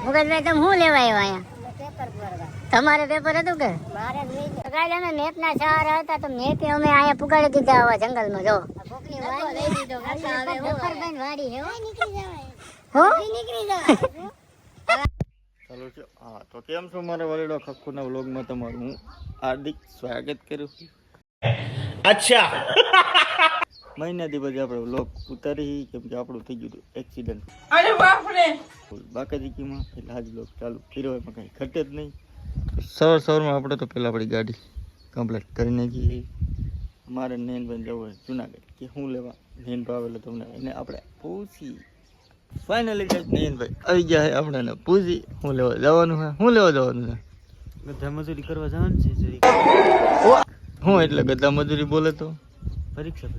મુકેશભાઈ તમે શું લેવા આવ્યા અહીંયા? તમારે પેપર હતું કે? કાલે અમે મેપના સહારા હતા તો મેપે અમે અહીંયા પુગાડી દીધા આવા જંગલમાં. જો ચાલો છે. હા તો કેમ છો મારા વડીલો, ખક્કુના વ્લોગમાં તમારું હું હાર્દિક સ્વાગત કરું છું. અચ્છા મહિનાથી પછી આપણે વ્લોગ ઉતારી કેમ કે આપણું થઈ ગયું હતું એક્સિડન્ટ. અરે બાપ રે બાકાજીકીમાં, એટલે આજ વ્લોગ ચાલુ કર્યો. એમાં કંઈ ઘટે જ નહીં. સવારમાં આપણે તો પહેલાં આપણી ગાડી કમ્પ્લીટ કરી નાખી. મારે નયનભાઈ જવું હોય જુનાગઢ કે શું લેવા નયનભાઈ આવેલો તમને એને આપણે પૂછી. ફાઇનલી નયનભાઈ આવી ગયા છે આપણે પૂછી શું લેવા જવાનું છે. શું લેવા જવાનું છે? ગધા મજૂરી કરવા જવાનું છે. શું એટલે ગધા મજૂરી બોલે તો પરીક્ષા.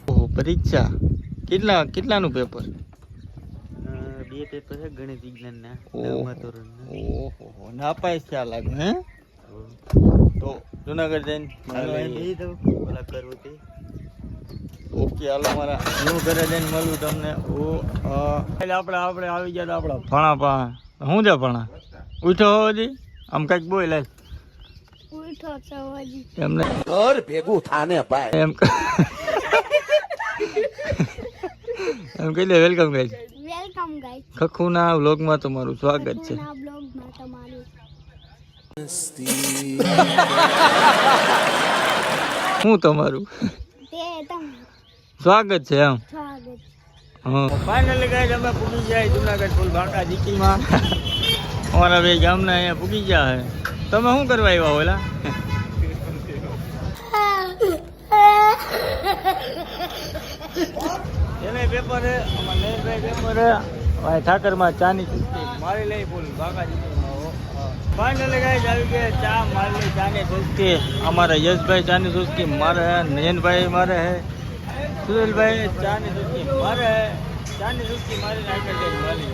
ઓહો પરીક્ષા. કેટલાનું પેપર? બે પેપર છે ગણિત વિજ્ઞાનના. ઓહો નાપાસ ખ્યાલ લાગે હે. તો જુનાગઢ જઈને ઓલા કરવું તે. ઓકે હાલો મારા હું ઘરે જઈને મળું તમને. આપણે આવી ગયા આપણા ભણા પા શું છે ભણા ઉઠો હજી આમ કઈક બોલ એમને ભેગું થાને ભાઈ એમ એમ કહી દે. Welcome guys. Welcome guys. ખખુના વ્લોગમાં તમારું સ્વાગત છે. હું તમારું સ્વાગત છે એમ. હા ફાઇનલી ગાઈસ અમે પૂગી જાય જુનાગઢ ફૂલ બાકાજીકીમાં. અમારા બે ગામના અહીંયા પૂગી ગયા છે. તમે શું કરવા આવ્યા ઓલા? એને પેપર હે અમારે પેપર હે ઠાકરમાં ચાની ચુસ્કી મારી લઈ ફૂલ બાકાજીકીમાં. ફાઇનલી ગાઈસ આવી ગયા ચા મારી લઈ ચાની ચુસ્કી. અમારા યશભાઈ ચાની ચુસ્કી મારે હે, નયનભાઈ મારે હે, સુરેલભાઈ ચાની ચુસ્કી મારે હે. ચાની ચુસ્કી મારી નાખી મારી.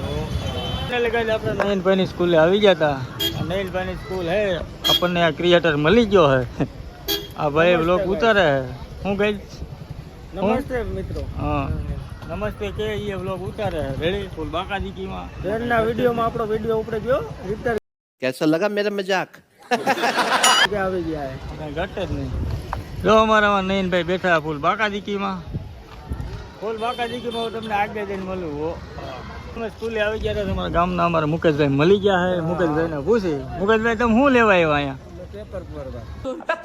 આપણે નયનભાઈની સ્કૂલે આવી ગયા હતા. નયનભાઈની સ્કૂલ હે આપણને આ ક્રિએટર મળી ગયો હે. આ ભાઈ બ્લોગ ઉતારે હે. હું કઈ નમસ્તે મિત્રો. હા નમસ્તે કે એ બ્લોગ ઉતારે હે રેડી ફૂલ બાકાજીકીમાં. ટ્રેનના વિડીયોમાં આપણો વિડીયો ઉપડે ગયો. कैसा लगा मेरा मजाक? આવી ગયા હે કઈ ઘટે જ નહીં. જો અમારા નયનભાઈ બેઠા ફૂલ બાકાજીકીમાં. ફૂલ બાકાજીકીમાં તમને આગળ જઈને મળું. અમે સ્કૂલે આવી ગયા હતા. તમારા ગામના અમારા મુકેશભાઈ મળી ગયા છે. મુકેશભાઈને પૂછી મુકેશભાઈ તમે શું લેવા આવ્યા અહીંયા?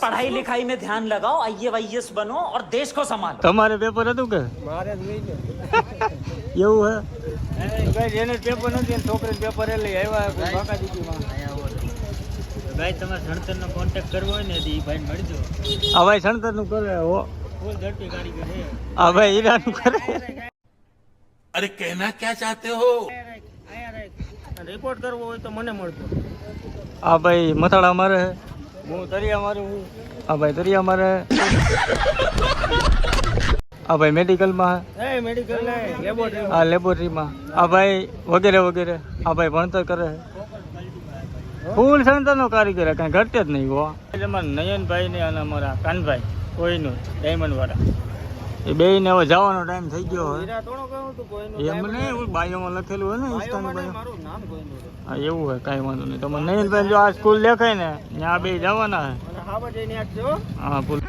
पढ़ाई लिखाई में ध्यान लगाओ, आईएएस बनो और देश को संभालो. તમારે પેપર હતું કે? मारे नहीं એવું હે ગાઈસ એને પેપર નથી એને છોકરીને પેપર લઈ આવ્યા બાકાજીકીમાં. ભાઈ તમારે સણતરનો કોન્ટેક્ટ કરવો હોય ને તો એ ભાઈને મળજો. આ ભાઈ સણતરનું કરે હો ફૂલ ઝડપી કારીગર છે. આ ભાઈ હીરાનું કરે. अरे कहना क्या चाहते हो? રિપોર્ટ કરવો હોય તો મને મળતો. આ ભાઈ મથાળા મારે, હું તરિયા મારું. આ ભાઈ તરિયા મારે. આ ભાઈ મેડિકલમાં, આ લેબોરેટરીમાં. આ ભાઈ વગેરે વગેરે. આ ભાઈ ભણતર કરે. ફૂલ સંતરનો કારીગર કાંઈ ઘટે જ નહીં. હો અમારા નયનભાઈ ને અને અમારા કાનભાઈ કોઈનું ડાયમંડ વાળા એ બે ને હવે જવાનો ટાઈમ થઈ ગયો હોય. એમ નહીં બાયોમાં લખેલું હોય ને ઇન્સ્ટાનું બાયો. હા એવું હોય કાંઈ વાંધો નહીં. તમારે નયનભાઈ જો આ સ્કૂલ દેખાય ને ત્યાં બે જવાના હે. હા ફૂલ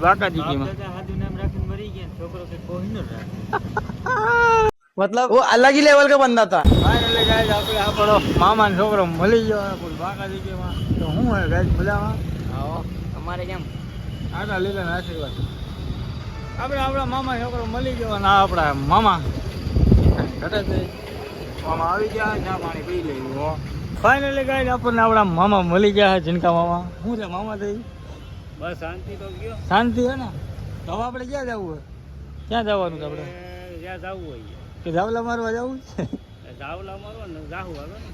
બાકાજીકીમાં. मतलब वो अलग ही लेवल का बंदा था. ફાઇનલી ગાઈસ આપણે આપણો મામાનો છોકરો મળી ગયો ફૂલ બાકાજીકીમાં. તો શું હોય ગાઈસ મજામાં? આવો અમારે કેમ આટલા લીલા આશીર્વાદ. આપણે આપણા મામા છોકરો મળી ગયો ને આપણા મામા ઘટે મામા આવી ગયા. ચા પાણી પી લેવું. ફાઇનલી ગાઈસ આપણને આપણા મામા મળી ગયા. જીનકા મામા શું છે મામા થઈ? બસ શાંતિ તો ગયો. શાંતિ હે ને? તો હવે આપણે ક્યાં જવું હોય? ક્યાં જવાનું છે આપણે? જ્યાં જવું હોય કે ધાવલા મારવા જવું છે? ધાવલા મારવા ને જાવું હાલો ને.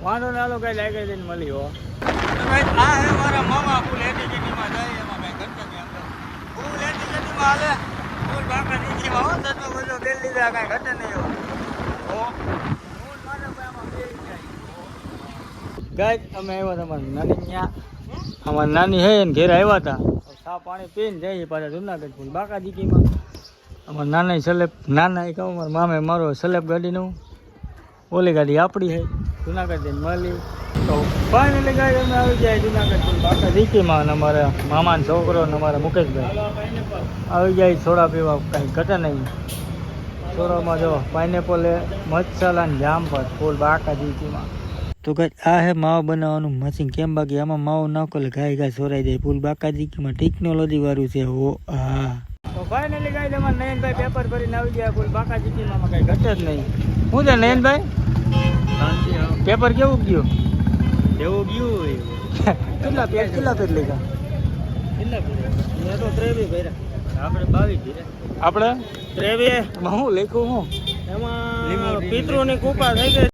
વાંધો ના હાલો કઈ લાગે જઈને મળી હો. આ હે મારા મામા ફૂલ એટીકેટીમાં જાય એમાં કઈ ઘટે નહીં. આપણે ફૂલ એટીકેટીમાં હાલે ફૂલ બાકાજીકીમાં હો. દસમો બધો બેલ લીધા કઈ ઘટે નહીં હો. ફૂલ મારા ભાઈમાં બેલ જાય. ગાઈસ અમે આવ્યા હતા અમારા નાની ત્યાં. અમારી નાની હે ને ઘેર આવ્યા હતા. ચા પાણી પીને જઈએ પાછા જુનાગઢ ફૂલ બાકાજીકીમાં. અમારા નાના સલેબ નાના એ કહું મારા મામે મારો સલેબ ગાડીનું ઓલી ગાડી આપણી છે જુનાગઢ જઈને મળી. તો ફાઇનલી ગાડી અમે આવી જાય જુનાગઢ ફૂલ બાકાજીકીમાં. અને અમારા મામાનો છોકરો અને અમારા મુકેશભાઈ આવી જાય સોડા પીવા. કાંઈ ઘટે નહીં. સોડામાં જો પાઇનેપલ મસાલા ને જામ પર ફૂલ બાકાજીકીમાં. તો કઈ આ હે માવો બનાવવાનું મશીન. કેમ બાકી આમાં માવો નાખો એટલે ગાય ગાય સોરાઈ જાય. ફૂલ બાકાજીકીમાં ટેકનોલોજી વાળું છે. હો હા. તો ફાઇનલી ગાય તમારે નયનભાઈ પેપર ભરીને આવી ગયા ફૂલ બાકાજીકીમાં. કઈ ઘટે જ નહીં. શું છે નયનભાઈ પેપર કેવું ગયું? એવું ગયું કેટલા પેજ લીધા? મેં તો 23 ભર્યા. આપણે 22 ભર્યા. આપણે 23 એમાં શું લખ્યું? હું એમાં પિતૃની કૃપા થઈ ગઈ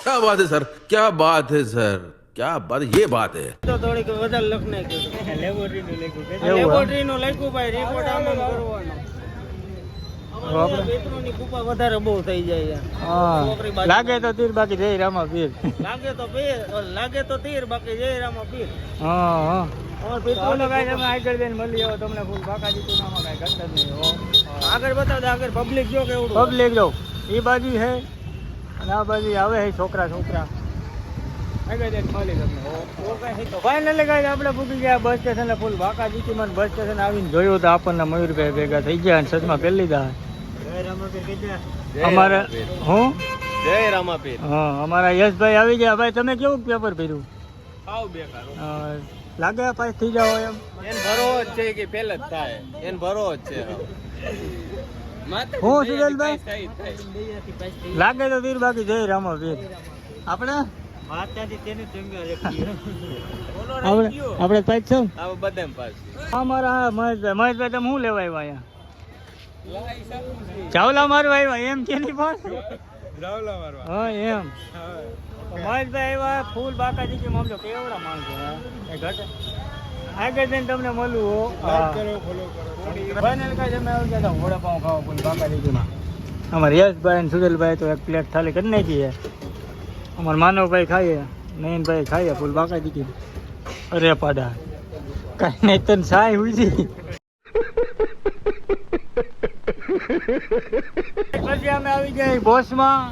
क्या बात है सर, क्या बात है सर, क्या बात, ये બાત है. તો થોડીક વધારે લખ નાખ્યું. લેબોરેટરીનું લખ્યું. લેબોરેટરીનું લખ્યું ભાઈ. રિપોર્ટ આમ આમ કરવાનો. આપણે પિતૃની કૃપા વધારે બહુ થઈ જાય. હા લાગે તો તીર બાકી જય રામા પીર. લાગે તો તીર બાકી જય રામા પીર. હા હા પિતૃનો કાંઈ તમે આગળ જઈને મળી આવો તમને ફૂલ બાકાજીકીમાં કાંઈ ઘટે જ નહીં. આગળ બતાવ આગળ પબ્લિક જો કેવડું પબ્લિક જો એ બાજુ છે અને આ બાજુ આવે છે છોકરા આગળ જઈને મળી તમને. ફાઇનલી કાંઈ આપણે પૂકી ગયા બસ સ્ટેશન. ફૂલ બાકાજીકીમાં બસ સ્ટેશન આવીને જોયું તો આપણને મયુરભાઈ ભેગા થઈ ગયા અને સચમાં પહેરી લીધા. અમારે હું જય રામા પીર. હા અમારા યશભાઈ આવી ગયા. ભાઈ તમે કેવું પેપર ભર્યું? આવ બેકાર લાગે પાસ થઈ જાવ એમ? એન ભરો જ છે કે ફેલ જ થાય. એન ભરો જ છે. હું સુરેલભાઈ લાગે તો તીર બાકી જય રામા પીર. આપણે આપણે પાસ છો બધા પાસ. અમારા મહેશભાઈ તમે શું લેવા આવ્યા અહીંયા? ચાવલા મારવા આવ્યા એમ કે નહીં પણ હા એમ મહેશભાઈ આવ્યા ફૂલ બાકાજીકી મામલો કેવડા માણસો એ ઘટે આગળ જઈને તમને મળવું હો. ફાઇનલ કાંઈ તમે આવી ગયા વડાપાઉં ખાવા ફૂલ બાકાજીકીમાં. અમારા યશભાઈ અને સુરેલભાઈ તો એક પ્લેટ થાળી કરી નાખીએ. અમારા માનવભાઈ ખાઈએ નયનભાઈ ખાઈએ ફૂલ બાકાજીકી. અરે પાડા કાંઈ નહીં તને સાય ઉજી. પછી અમે આવી ગયા બોસમાં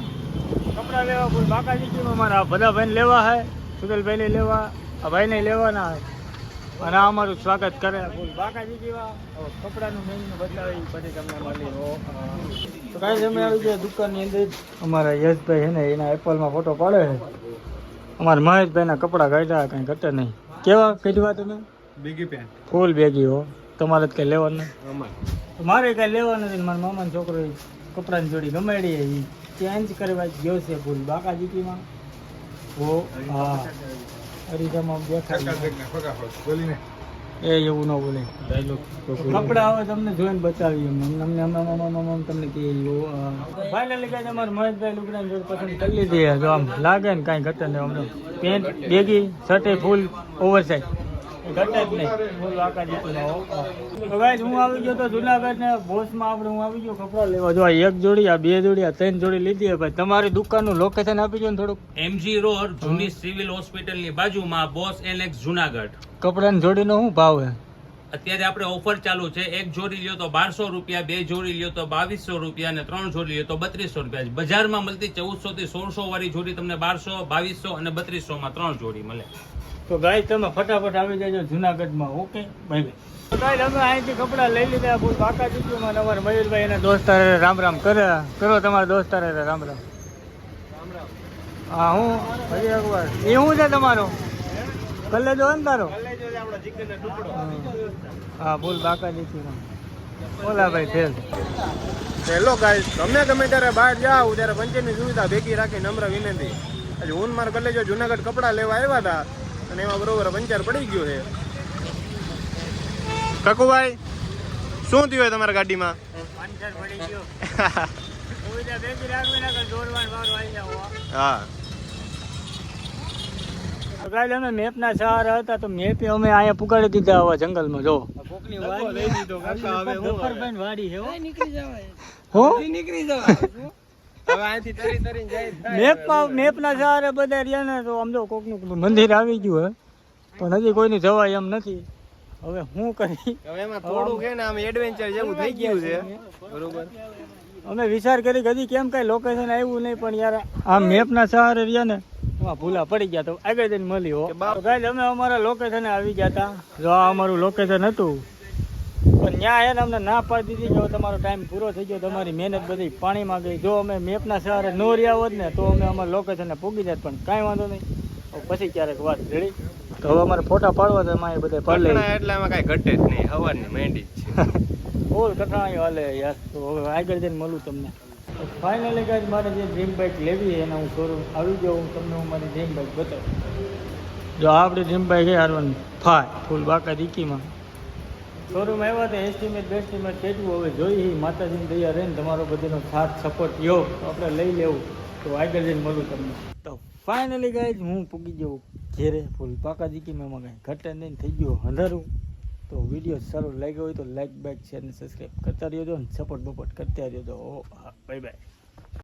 કપડા લેવા ફૂલ બાકાજીકીમાં. મારા બધા ભાઈને લેવા હે સુરેલભાઈને લેવા આ ભાઈને લેવાના હે અને આ અમારું સ્વાગત કરે ફૂલ બાકાજીકીમાં. કપડાનું મેન્યુ બતાવી પછી તમને મળી હો. તો કાંઈ તમે આવી ગયા દુકાનની અંદર. અમારા યશભાઈ છે ને એના એપલમાં ફોટો પાડે છે. અમારા મહેશભાઈના કપડાં કાઢ્યા કાંઈ ઘટે નહીં. કેવા કાઢવા તમે? બીગી પેન ફૂલ બેગી હો. તમારે જ કંઈ લેવાનું નહીં. મારે કાંઈ લેવાનું નથી. મારા મામાનો છોકરો કપડાની જોડી ગમાડી એ ચેન્જ કરવા ગયો છે ફૂલ બાકાજીકીમાં. હો હા અરીસામાં દેખાય એ એવું ન બોલે. કપડા હવે તમને જોઈને બતાવીએ તમને કે ફાઇનલી કાંઈ તમારે મહેશભાઈ લુગડાની જોડે પસંદ કરી લીધી. જો આમ લાગે ને કાંઈ ઘટે નહીં. અમને પેન્ટ બેગી શર્ટે ફૂલ ઓવરસાઇઝ ઘટે જ નહીં ફૂલ બાકાજીકીમાં. હું આવી ગયો તો જુનાગઢ ને બોસમાં આપણે હું આવી ગયો કપડા લેવા. જો એક જોડી આ બે જોડી આ 3 જોડી લીધી. ભાઈ તમારી દુકાનનું લોકેશન આપી દો ને થોડુંક. MG રોડ જૂની સિવિલ હોસ્પિટલ ની બાજુમાં બોસ એલેક્સ જુનાગઢ. કપડાની જોડીનો શું ભાવ છે? અત્યારે આપણે ઓફર ચાલુ છે. એક જોડી લ્યો તો 1200 રૂપિયા, 2 જોડી લ્યો તો 2200 રૂપિયા અને 3 જોડી લ્યો તો 3200 રૂપિયા. બજારમાં મળતી 1400 થી 1600 વાળી જોડી તમને 1200, 2200 અને 3200 માં 3 જોડી મળે. તો ગાય તમે ફટાફટ આવી જજો જુનાગઢમાં. Okay bye bye. તો ગાય અમે અહીંથી કપડાં લઈ લીધા ફૂલ બાકાજીકીમાં. અમારા મયુરભાઈ એના દોસ્તારે રામ રામ કરો તમારા દોસ્તારે રામ રામ. હા હું હજી એકવાર એ શું છે તમારો કલેજો ને તારો? હા ફૂલ બાકાજીકીમાં. બોલા ભાઈ ફેલ. હેલો ગાઈસ, તમે ગમે ત્યારે બહાર જાઓ ત્યારે પંચરની સુવિધા ભેગી રાખી નમ્ર વિનંતી. હજી હું મારા કલેજો જુનાગઢ કપડાં લેવા આવ્યા હતા અને એમાં બરોબર પંચર પડી ગયું છે. કકુભાઈ શું થયું તમારા ગાડીમાં? પંચર પડી ગયો. સુવિધા ભેગી રાખવી ને દોડવાનું વારો આવી જાવ. હા કાલે અમે મેપના સહારા હતા તો મેપે અમે અહીંયા પુગાડી દીધા આવા જંગલમાં. જો વાડી છે મેપના સહારે બધા રહ્યા ને તો આમ જો કોકનું મંદિર આવી ગયું હે પણ હજી કોઈની જવાય એમ નથી. હવે હું કરી હવે એમાં થોડું છે ને આમ એડવેન્ચર જેવું થઈ ગયું છે બરોબર. અમે વિચાર કરી હજી કેમ કઈ લોકેશન આવ્યું નહીં પણ યાર આ મેપના સહારે રહ્યા ને એમાં ભૂલા પડી ગયા તો આગળ જઈને મળી હો. તો ગાઈસ અમે અમારા લોકેશને આવી ગયા હતા. જો આ અમારું લોકેશન હતું પણ ત્યાં એને અમને ના પાડી દીધી કે હવે તમારો ટાઈમ પૂરો થઈ ગયો, તમારી મહેનત બધી પાણીમાં ગઈ. જો અમે મેપના સહારે ન રહ્યા હોત ને તો અમે અમારા લોકેશને પૂગી જાત, પણ કાંઈ વાંધો નહીં. પછી ક્યારેક વાત રેડી. તો હવે અમારે ફોટા પાડવા તો એમાં બધા પાડી લઈએ. એટલે એમાં કાંઈ ઘટે જ નહીં, હવાની મેંડી જ છે. ઓલ કઠણાઈ હાલે યાર. તો હવે આગળ જઈને મળું તમને. ફાઇનલી ગાઈસ મારે જે ડ્રીમ બાઇક લેવી એના હું શોરૂમ આવી ગયો. હું તમને મારી ડ્રીમ બાઇક બતાવું. જો આપણી ડ્રીમ બાઇક છે R15 ફૂલ બાકા દીકીમાં. શોરૂમ આવ્યા હતા એસ્ટિમેટ બેસ્ટિમેટ કેટલું હવે જોઈએ માતાજીની દયા રહે ને તમારો બધાનો સાથ સપોર્ટ યો તો આપણે લઈ લેવું. તો આગળ જઈને મળું તમને. તો ફાઇનલી ગાઈસ હું પૂગી ગયો ઘેરે ફૂલ બાકા દીકીમાં. એમાં કાંઈ ઘટે નહીં, થઈ ગયું અંધારું. તો વિડીયો સારો લાગ્યો હોય તો લાઈક બાઈક શેર અને સબસ્ક્રાઈબ કરતા રહેજો અને સપોર્ટ બપોર્ટ કરતા રહેજો. Bye bye.